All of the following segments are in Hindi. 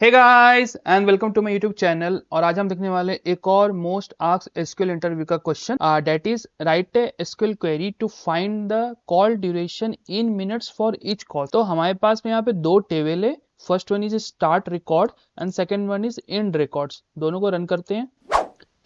Hey guys and welcome to my YouTube channel. और आज हम देखने वाले एक और मोस्ट आस्क्ड एसक्यूएल इंटरव्यू का question, that is write a SQL query to find the call duration in minutes for each call. तो हमारे पास में यहाँ पे दो टेबल है। First one is start record and second one is end records. दोनों को रन करते हैं।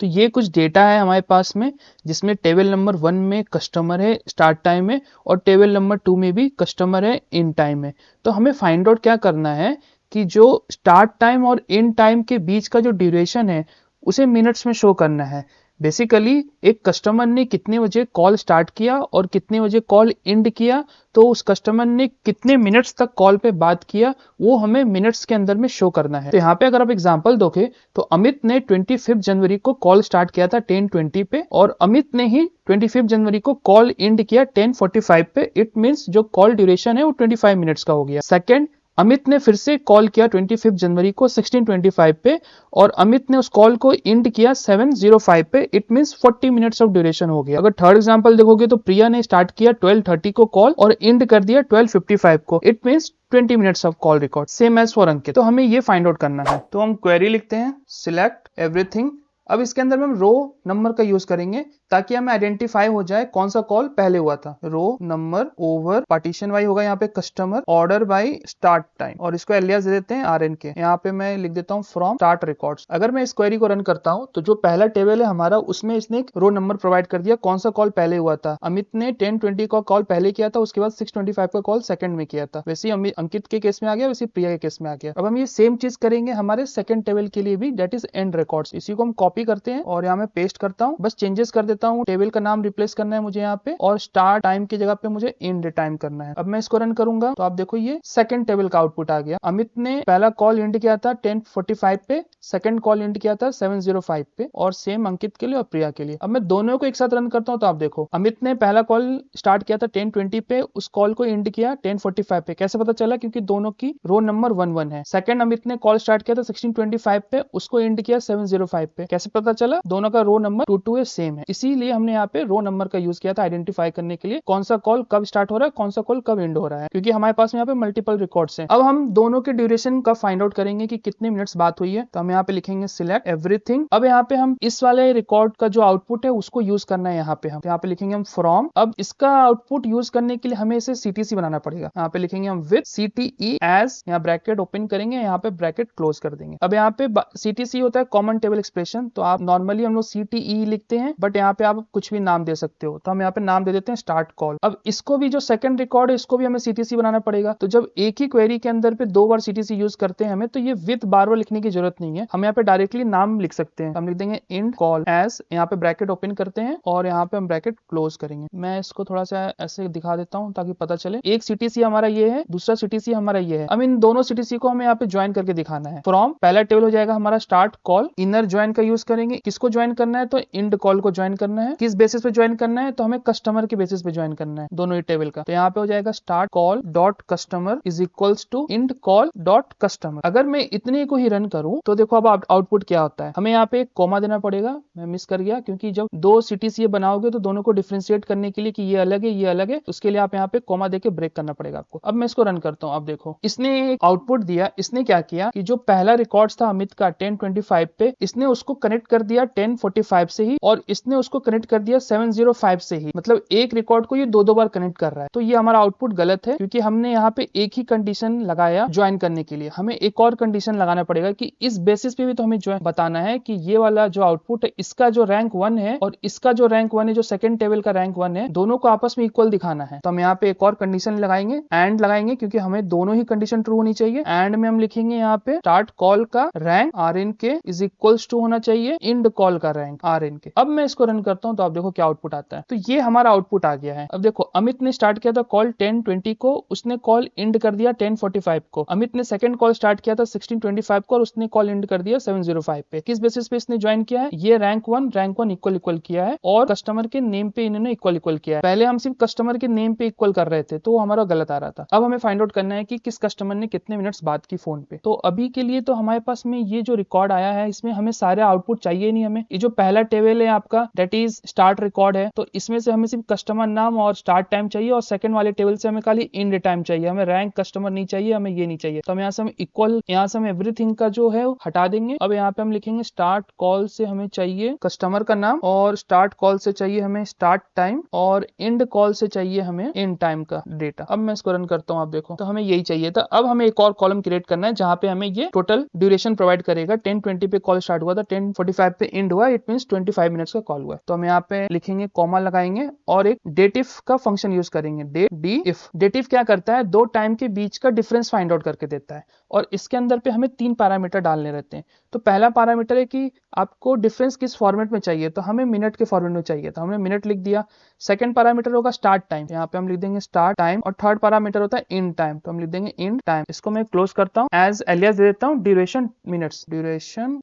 तो ये कुछ डेटा है हमारे पास में, जिसमें टेबल नंबर 1 में कस्टमर है स्टार्ट टाइम में और टेबल नंबर 2 में भी कस्टमर है इन टाइम में। तो हमें फाइंड आउट क्या करना है कि जो स्टार्ट टाइम और इन टाइम के बीच का जो ड्यूरेशन है उसे मिनट्स में शो करना है। बेसिकली एक कस्टमर ने कितने बजे कॉल स्टार्ट किया और कितने बजे कॉल एंड किया, तो उस कस्टमर ने कितने मिनट्स तक कॉल पे बात किया वो हमें मिनट्स के अंदर में शो करना है। तो यहाँ पे अगर आप एग्जांपल दोगे तो अमित ने 25 जनवरी को कॉल स्टार्ट किया था 10:20 पे और अमित ने ही 25 जनवरी को कॉल एंड किया 10:45 पे। इट मींस जो कॉल ड्यूरेशन है वो 25 मिनट्स का हो गया। सेकंड, अमित ने फिर से कॉल किया 25 जनवरी को 16:25 पे और अमित ने उस कॉल को एंड किया 7:05 पे। It means 40 minutes of duration हो गया। अगर थर्ड एग्जांपल देखोगे तो प्रिया ने स्टार्ट किया 12:30 को कॉल और एंड कर दिया 12:55 को। It means 20 minutes of call record. Same as for Ankit. तो हमें ये फाइंड आउट करना है। तो हम क्वेरी लिखते हैं सिलेक्ट एवरीथिंग। अब इसके अंदर में हम रो नंबर का यूज करेंगे ताकि हमें आइडेंटिफाई हो जाए कौन सा कॉल पहले हुआ था। Row number over partition by होगा यहाँ पे customer, order by start time, और इसको एलियास दे देते हैं आरएन के। यहाँ पे मैं लिख देता हूँ फ्रॉम स्टार्ट रिकॉर्ड्स। अगर मैं इस क्वेरी को रन करता हूँ तो जो पहला टेबल है हमारा उसमें इसने एक रो नंबर प्रोवाइड कर दिया कौन सा कॉल पहले हुआ था। अमित ने 10:20 का कॉल पहले किया था, उसके बाद 6:25 का कॉल सेकंड में किया था। वैसे ही अंकित के केस में आ गया, वैसे प्रिया के केस में आ गया। अब हम ये सेम चीज करेंगे हमारे सेकंड टेबल के लिए भी, दैट इज एंड रिकॉर्ड्स। इसी को हम कॉपी करते हैं और यहाँ मैं पेस्ट करता हूँ। बस चेंजेस कर देता हूँ। टेबल का नाम रिप्लेस करना है मुझे यहाँ पे और स्टार्ट टाइम की जगह पे मुझे एंड टाइम करना है। अब मैं इसको रन करूंगा तो आप देखो ये सेकंड टेबल का आउटपुट आ गया। अमित ने पहला कॉल एंड किया था 10:45 पे, सेकंड कॉल एंड किया था 7:05 पे, और सेम अंकित के लिए और प्रिया के लिए। अब मैं दोनों को एक साथ रन करता हूँ तो आप देखो अमित ने पहला कॉल स्टार्ट किया था 10:20 पे, उस कॉल को एंड किया 10:45 पे। कैसे पता चला? क्योंकि दोनों की रो नंबर 11 है। सेकंड अमित ने कॉल स्टार्ट किया था 16:25 पे, उसको एंड किया 7:05 पे। कैसे पता चला? दोनों का रो नंबर 22 सेम है। इसीलिए हमने यहाँ पे रो नंबर का यूज किया था आइडेंटिफाई करने के लिए कौन सा कॉल कब स्टार्ट हो रहा है, कौन सा कॉल कब एंड हो रहा है, क्योंकि हमारे पास में यहाँ पे मल्टीपल रिकॉर्ड्स हैं। अब हम दोनों के ड्यूरेशन का फाइंड आउट करेंगे कि कितने मिनट्स बात हुई है। तो हम यहाँ पे लिखेंगे सिलेक्ट एवरीथिंग। अब यहाँ पे हम इस वाले रिकॉर्ड का जो आउटपुट है उसको यूज करना है यहाँ पे। हम यहाँ पे लिखेंगे हम फ्रॉम। अब इसका आउटपुट यूज करने के लिए हमें इसे सीटीसी बनाना पड़ेगा। यहाँ पे लिखेंगे हम विद सीटीई एज, यहाँ ब्रैकेट ओपन करेंगे, यहाँ पे ब्रैकेट क्लोज कर देंगे। अब यहाँ पे सीटीसी होता है कॉमन टेबल एक्सप्रेशन, तो आप नॉर्मली हम लोग सीटीई लिखते हैं, बट यहाँ पे आप कुछ भी नाम दे सकते हो। तो हम यहाँ पे नाम दे देते हैं स्टार्ट कॉल। अब इसको भी जो सेकंड रिकॉर्ड है इसको भी हमें सीटीसी बनाना पड़ेगा। तो जब एक ही क्वेरी के अंदर पे दो बार सीटीसी यूज करते हैं हमें, तो ये विद बार बार लिखने की जरूरत नहीं है। हम यहाँ पे डायरेक्टली नाम लिख सकते हैं। हम लिख देंगे इंड कॉल एज, यहाँ पे ब्रैकेट ओपन करते हैं और यहाँ पे हम ब्रैकेट क्लोज करेंगे। मैं इसको थोड़ा सा ऐसे दिखा देता हूँ ताकि पता चले। एक सीटीसी हमारा ये है, दूसरा सीटीसी हमारा ये है। अब इन दोनों सीटीसी को हमें यहाँ पे ज्वाइन करके दिखाना है। फ्रॉम पहला टेबल हो जाएगा हमारा स्टार्ट कॉल, इनर ज्वाइन का यूज करेंगे। किसको ज्वाइन करना है? तो इंड कॉल को ज्वाइन करना है। किस बेसिस पे ज्वाइन करना है? तो हमें कस्टमर के बेसिस पे ज्वाइन करना है दोनों ही टेबल का। तो यहाँ पे हो जाएगा start call dot customer is equals to end call dot customer. अगर मैं इतने को ही रन करूं तो देखो अब आउटपुट क्या होता है। हमें यहाँ पे एक कोमा देना पड़ेगा, मैं मिस कर गया, क्योंकि जब दो सीटीसी बनाओगे तो दोनों को डिफरेंशिएट करने के लिए कि ये अलग है ये अलग है, उसके लिए आप यहाँ पे कोमा देके ब्रेक करना पड़ेगा आपको। अब मैं इसको रन करता हूँ। अब देखो इसने एक आउटपुट दिया। इसने क्या किया कि जो पहला रिकॉर्ड था अमित का 10:25 पे, इसने उसको कनेक्ट कर दिया 10:45 से ही और इसने उसको कनेक्ट कर दिया 7:05 से ही। मतलब एक रिकॉर्ड को ये दो बार कनेक्ट कर रहा है। तो ये हमारा आउटपुट गलत है, क्योंकि हमने यहाँ पे एक ही कंडीशन लगाया ज्वाइन करने के लिए। हमें एक और कंडीशन लगाना पड़ेगा कि इस बेसिस पे भी तो हमें बताना है कि ये वाला जो आउटपुट है इसका जो रैंक 1 है और इसका जो रैंक 1 है, जो सेकंड टेबल का रैंक 1 है, दोनों को आपस में इक्वल दिखाना है। तो हम यहाँ पे एक और कंडीशन लगाएंगे, एंड लगाएंगे, क्योंकि हमें दोनों ही कंडीशन ट्रू होनी चाहिए। एंड में हम लिखेंगे यहाँ पे स्टार्ट कॉल का रैंक RN के इज इक्वल्स टू होना चाहिए इंड कॉल का रैंक RN के। अब मैं इसको रन करता हूँ तो आप देखो क्या आउटपुट आता है। तो ये हमारा आउटपुट आ गया है। अब देखो अमित ने स्टार्ट किया था कॉल 10:20 को, उसने कॉल एंड कर दिया 10:45 को। अमित ने सेकंड कॉल स्टार्ट किया था 16:25 को और उसने कॉल एंड कर दिया 7:05 पे। किस बेसिस पे इसने ज्वाइन किया है? ये रैंक 1 इक्वल किया है और कस्टमर के नेम पे इन्होंने इक्वल किया है। पहले हम सिर्फ कस्टमर के नेम पे इक्वल कर रहे थे तो हमारा गलत आ रहा था। अब हमें फाइंड आउट करना है कि किस कस्टमर ने कितने मिनट्स बात की फोन पे। तो अभी के लिए तो हमारे पास में ये जो रिकॉर्ड आया है इसमें हमें सारे आउटपुट चाहिए नहीं। हमें ये जो पहला टेबल है आपका that that is start record है, तो इसमें से हमें सिर्फ कस्टमर नाम और स्टार्ट टाइम चाहिए, और सेकंड वाले टेबल से हमें खाली एंड टाइम चाहिए, हमें रैंक कस्टमर नहीं चाहिए, हमें ये नहीं चाहिए। तो हम यहाँ से हम इक्वल, यहाँ से हम एवरीथिंग का जो है हटा देंगे। अब यहाँ पे हम लिखेंगे स्टार्ट कॉल से हमें चाहिए कस्टमर का नाम, और स्टार्ट कॉल से चाहिए हमें स्टार्ट टाइम, और एंड कॉल से चाहिए हमें एंड टाइम का डेटा। अब मैं इसको रन करता हूँ, आप देखो तो हमें यही चाहिए था। अब हमें एक और कॉलम क्रिएट करना है जहाँ पे हमें ये टोटल ड्यूरेशन प्रोवाइड करेगा। 10:20 पे कॉल स्टार्ट हुआ था, 10:45 पे एंड हुआ, इट मींस 25 मिनट्स का कॉल हुआ है। तो हम यहाँ पे लिखेंगे, कॉमा लगाएंगे और एक डेटिफ का फंक्शन यूज करेंगे, डेटिफ। डेटिफ क्या करता है, दो टाइम के बीच का डिफरेंस फाइंड आउट करके देता है, और इसके अंदर पे हमें 3 पैरामीटर डालने रहते हैं। तो पहला पैरामीटर है कि आपको डिफरेंस किस फॉर्मेट में चाहिए, तो हमें मिनट के फॉर्मेट में चाहिए, तो हमने मिनट लिख दिया। सेकंड पैरामीटर होगा स्टार्ट टाइम, यहाँ पे हम लिख देंगे स्टार्ट टाइम, और थर्ड पैरामीटर होता है एंड टाइम, तो हम लिख देंगे एंड टाइम। इसको मैं क्लोज करता हूँ, एज एलियास दे देता हूँ ड्यूरेशन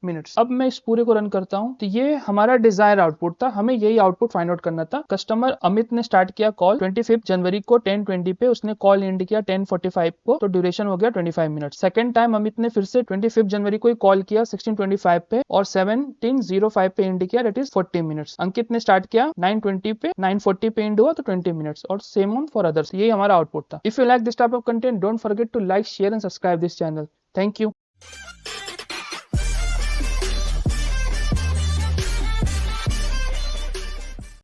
मिनट्स। अब मैं इस पूरे को रन करता हूँ, तो ये हमारा डिजायर आउटपुट था, हमें यही आउटपुट फाइंड आउट करना था। कस्टमर अमित ने स्टार्ट किया कॉल 25 जनवरी को 10:20 पे, उसने कॉल एंड किया 10:45 को, तो ड्यूरेशन हो गया 25 मिनट। सेकंड टाइम अमित ने फिर से 25 जनवरी को ही कॉल किया 16:25 पे, और 17:05 पे एंड किया, दैट इज 40 मिनट्स। अंकित ने स्टार्ट किया 9:20 पे, 9:40 पे एंड हुआ, तो 20 मिनट्स, और सेम ऑन फॉर अदर्स। यही हमारा आउटपुट था। If you like this type of content, don't forget to like, share and subscribe this channel. Thank you.